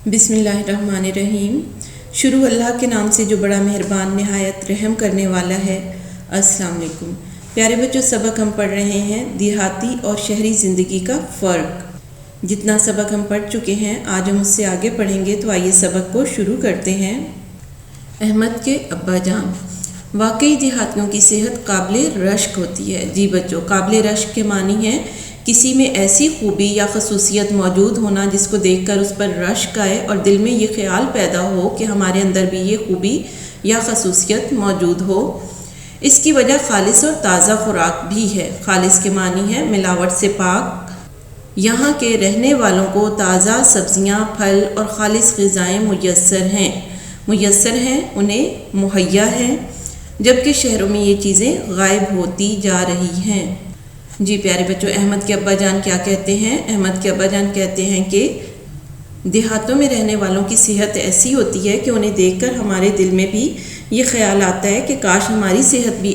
بسم اللہ الرحمن الرحیم۔ شروع اللہ کے نام سے جو بڑا مہربان نہایت رحم کرنے والا ہے۔ السلام علیکم پیارے بچوں، سبق ہم پڑھ رہے ہیں دیہاتی اور شہری زندگی کا فرق۔ جتنا سبق ہم پڑھ چکے ہیں آج ہم اس سے آگے پڑھیں گے، تو آئیے سبق کو شروع کرتے ہیں۔ احمد کے ابا جان۔ واقعی دیہاتیوں کی صحت قابل رشک ہوتی ہے۔ جی بچوں، قابل رشک کے معنی ہے کسی میں ایسی خوبی یا خصوصیت موجود ہونا جس کو دیکھ کر اس پر رشک آئے اور دل میں یہ خیال پیدا ہو کہ ہمارے اندر بھی یہ خوبی یا خصوصیت موجود ہو۔ اس کی وجہ خالص اور تازہ خوراک بھی ہے۔ خالص کے معنی ہے ملاوٹ سے پاک۔ یہاں کے رہنے والوں کو تازہ سبزیاں، پھل اور خالص غذائیں میسر ہیں، انہیں مہیا ہیں، جبکہ شہروں میں یہ چیزیں غائب ہوتی جا رہی ہیں۔ جی پیارے بچوں، احمد کے ابا جان کیا کہتے ہیں؟ احمد کے ابا جان کہتے ہیں کہ دیہاتوں میں رہنے والوں کی صحت ایسی ہوتی ہے کہ انہیں دیکھ کر ہمارے دل میں بھی یہ خیال آتا ہے کہ کاش ہماری صحت بھی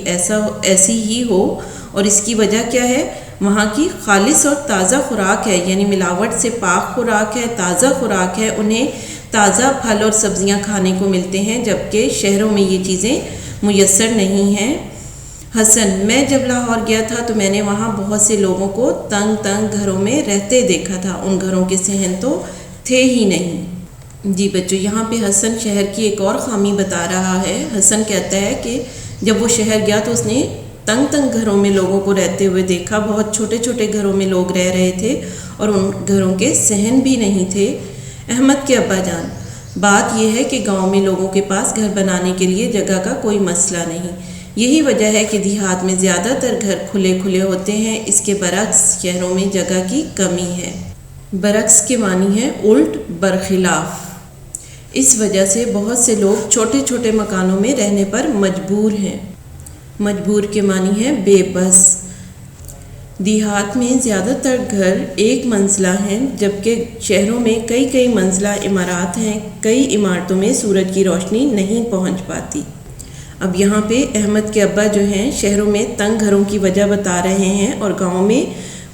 ایسی ہی ہو۔ اور اس کی وجہ کیا ہے؟ وہاں کی خالص اور تازہ خوراک ہے، یعنی ملاوٹ سے پاک خوراک ہے، تازہ خوراک ہے، انہیں تازہ پھل اور سبزیاں کھانے کو ملتے ہیں، جبکہ شہروں میں یہ چیزیں میسر نہیں ہیں۔ حسن: میں جب لاہور گیا تھا تو میں نے وہاں بہت سے لوگوں کو تنگ گھروں میں رہتے دیکھا تھا، ان گھروں کے صحن تو تھے ہی نہیں۔ جی بچوں، یہاں پہ حسن شہر کی ایک اور خامی بتا رہا ہے۔ حسن کہتا ہے کہ جب وہ شہر گیا تو اس نے تنگ گھروں میں لوگوں کو رہتے ہوئے دیکھا، بہت چھوٹے گھروں میں لوگ رہ رہے تھے اور ان گھروں کے صحن بھی نہیں تھے۔ احمد کے ابا جان: بات یہ ہے کہ گاؤں میں لوگوں کے پاس گھر بنانے کے لیے جگہ کا کوئی مسئلہ نہیں، یہی وجہ ہے کہ دیہات میں زیادہ تر گھر کھلے ہوتے ہیں۔ اس کے برعکس شہروں میں جگہ کی کمی ہے۔ برعکس کے معنی ہے الٹ، برخلاف۔ اس وجہ سے بہت سے لوگ چھوٹے مکانوں میں رہنے پر مجبور ہیں۔ مجبور کے معنی ہے بے بس۔ دیہات میں زیادہ تر گھر ایک منزلہ ہیں، جبکہ شہروں میں کئی منزلہ عمارات ہیں۔ کئی عمارتوں میں سورج کی روشنی نہیں پہنچ پاتی۔ اب یہاں پہ احمد کے ابا جو ہیں شہروں میں تنگ گھروں کی وجہ بتا رہے ہیں اور گاؤں میں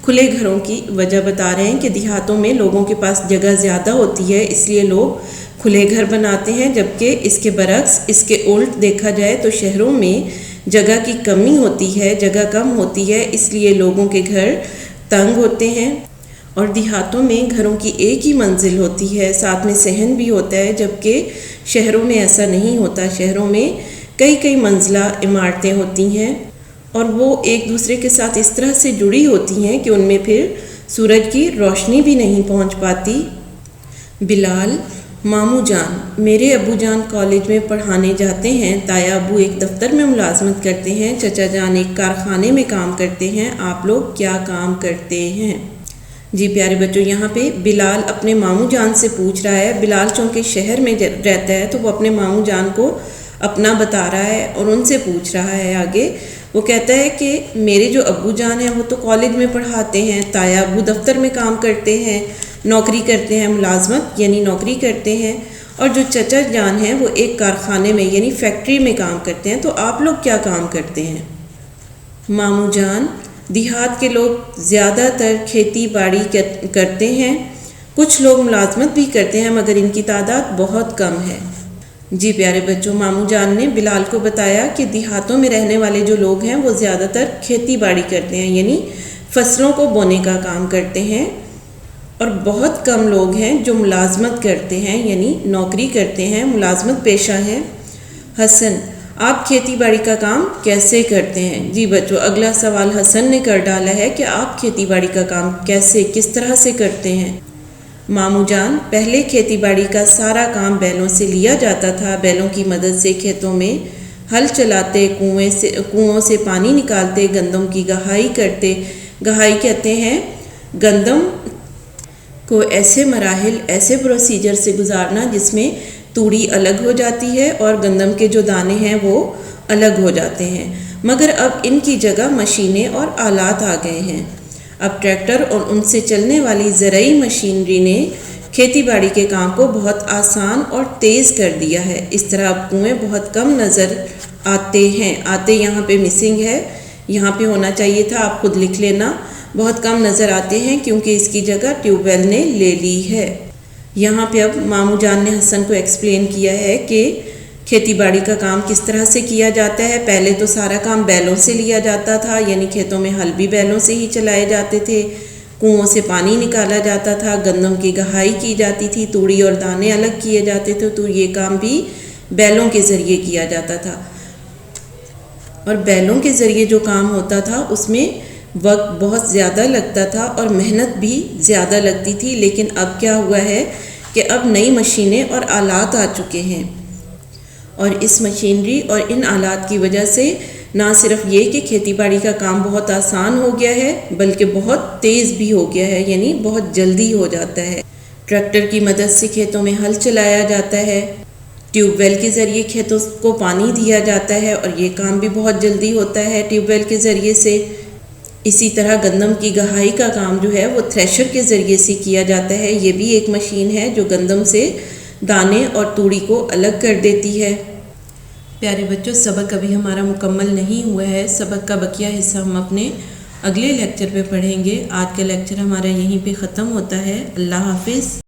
کھلے گھروں کی وجہ بتا رہے ہیں کہ دیہاتوں میں لوگوں کے پاس جگہ زیادہ ہوتی ہے، اس لیے لوگ کھلے گھر بناتے ہیں، جبکہ اس کے برعکس، اس کے الٹ دیکھا جائے تو شہروں میں جگہ کی کمی ہوتی ہے، جگہ کم ہوتی ہے، اس لیے لوگوں کے گھر تنگ ہوتے ہیں۔ اور دیہاتوں میں گھروں کی ایک ہی منزل ہوتی ہے، ساتھ میں صحن بھی ہوتا ہے، جبکہ شہروں میں ایسا نہیں ہوتا۔ شہروں میں کئی منزلہ عمارتیں ہوتی ہیں اور وہ ایک دوسرے کے ساتھ اس طرح سے جڑی ہوتی ہیں کہ ان میں پھر سورج کی روشنی بھی نہیں پہنچ پاتی۔ بلال: ماموں جان: میرے ابو جان کالج میں پڑھانے جاتے ہیں، تایا ابو ایک دفتر میں ملازمت کرتے ہیں، چچا جان ایک کارخانے میں کام کرتے ہیں۔ آپ لوگ کیا کام کرتے ہیں؟ جی پیارے بچوں، یہاں پہ بلال اپنے ماموں جان سے پوچھ رہا ہے۔ بلال چونکہ شہر میں رہتا ہے تو وہ اپنے ماموں جان کو اپنا بتا رہا ہے اور ان سے پوچھ رہا ہے آگے۔ وہ کہتا ہے کہ میرے جو ابو جان ہیں وہ تو کالج میں پڑھاتے ہیں، تایا ابو دفتر میں کام کرتے ہیں، نوکری کرتے ہیں، ملازمت یعنی نوکری کرتے ہیں، اور جو چچا جان ہیں وہ ایک کارخانے میں یعنی فیکٹری میں کام کرتے ہیں۔ تو آپ لوگ کیا کام کرتے ہیں؟ ماموں جان: دیہات کے لوگ زیادہ تر کھیتی باڑی کرتے ہیں، کچھ لوگ ملازمت بھی کرتے ہیں، مگر ان کی تعداد بہت کم ہے۔ جی پیارے بچوں، ماموں جان نے بلال کو بتایا کہ دیہاتوں میں رہنے والے جو لوگ ہیں وہ زیادہ تر کھیتی باڑی کرتے ہیں، یعنی فصلوں کو بونے کا کام کرتے ہیں، اور بہت کم لوگ ہیں جو ملازمت کرتے ہیں یعنی نوکری کرتے ہیں، ملازمت پیشہ ہے۔ حسن: آپ کھیتی باڑی کا کام کیسے کرتے ہیں؟ جی بچوں، اگلا سوال حسن نے کر ڈالا ہے کہ آپ کھیتی باڑی کا کام کس طرح سے کرتے ہیں؟ ماموں جان: پہلے کھیتی باڑی کا سارا کام بیلوں سے لیا جاتا تھا، بیلوں کی مدد سے کھیتوں میں ہل چلاتے، کنووں سے پانی نکالتے، گندم کی گہائی کرتے۔ گہائی کہتے ہیں گندم کو ایسے مراحل، ایسے پروسیجر سے گزارنا جس میں توڑی الگ ہو جاتی ہے اور گندم کے جو دانے ہیں وہ الگ ہو جاتے ہیں، مگر اب ان کی جگہ مشینیں اور آلات آ گئے ہیں۔ اب ٹریکٹر اور ان سے چلنے والی زرعی مشینری نے کھیتی باڑی کے کام کو بہت آسان اور تیز کر دیا ہے۔ اس طرح اب کنویں بہت کم نظر آتے ہیں۔ آتے یہاں پہ مسنگ ہے، یہاں پہ ہونا چاہیے تھا، آپ خود لکھ لینا۔ بہت کم نظر آتے ہیں کیونکہ اس کی جگہ ٹیوب ویل نے لے لی ہے۔ یہاں پہ اب ماموں جان نے حسن کو ایکسپلین کیا ہے کہ کھیتی باڑی کا کام کس طرح سے کیا جاتا ہے۔ پہلے تو سارا کام بیلوں سے لیا جاتا تھا، یعنی کھیتوں میں ہل بھی بیلوں سے ہی چلائے جاتے تھے، کنووں سے پانی نکالا جاتا تھا، گندم کی گہائی کی جاتی تھی، توڑی اور دانے الگ کیے جاتے تھے، تو یہ کام بھی بیلوں کے ذریعے کیا جاتا تھا۔ اور بیلوں کے ذریعے جو کام ہوتا تھا اس میں وقت بہت زیادہ لگتا تھا اور محنت بھی زیادہ لگتی تھی، لیکن اب کیا ہوا ہے کہ اب نئی مشینیں اور آلات آ چکے ہیں، اور اس مشینری اور ان آلات کی وجہ سے نہ صرف یہ کہ کھیتی باڑی کا کام بہت آسان ہو گیا ہے بلکہ بہت تیز بھی ہو گیا ہے، یعنی بہت جلدی ہو جاتا ہے۔ ٹریکٹر کی مدد سے کھیتوں میں ہل چلایا جاتا ہے، ٹیوب ویل کے ذریعے کھیتوں کو پانی دیا جاتا ہے، اور یہ کام بھی بہت جلدی ہوتا ہے ٹیوب ویل کے ذریعے سے۔ اسی طرح گندم کی گہائی کا کام جو ہے وہ تھریشر کے ذریعے سے کیا جاتا ہے، یہ بھی ایک مشین ہے جو گندم سے دانے اور توڑی کو الگ کر دیتی ہے۔ پیارے بچوں، سبق ابھی ہمارا مکمل نہیں ہوا ہے، سبق کا بقیہ حصہ ہم اپنے اگلے لیکچر پہ پڑھیں گے۔ آج کا لیکچر ہمارا یہیں پہ ختم ہوتا ہے۔ اللہ حافظ۔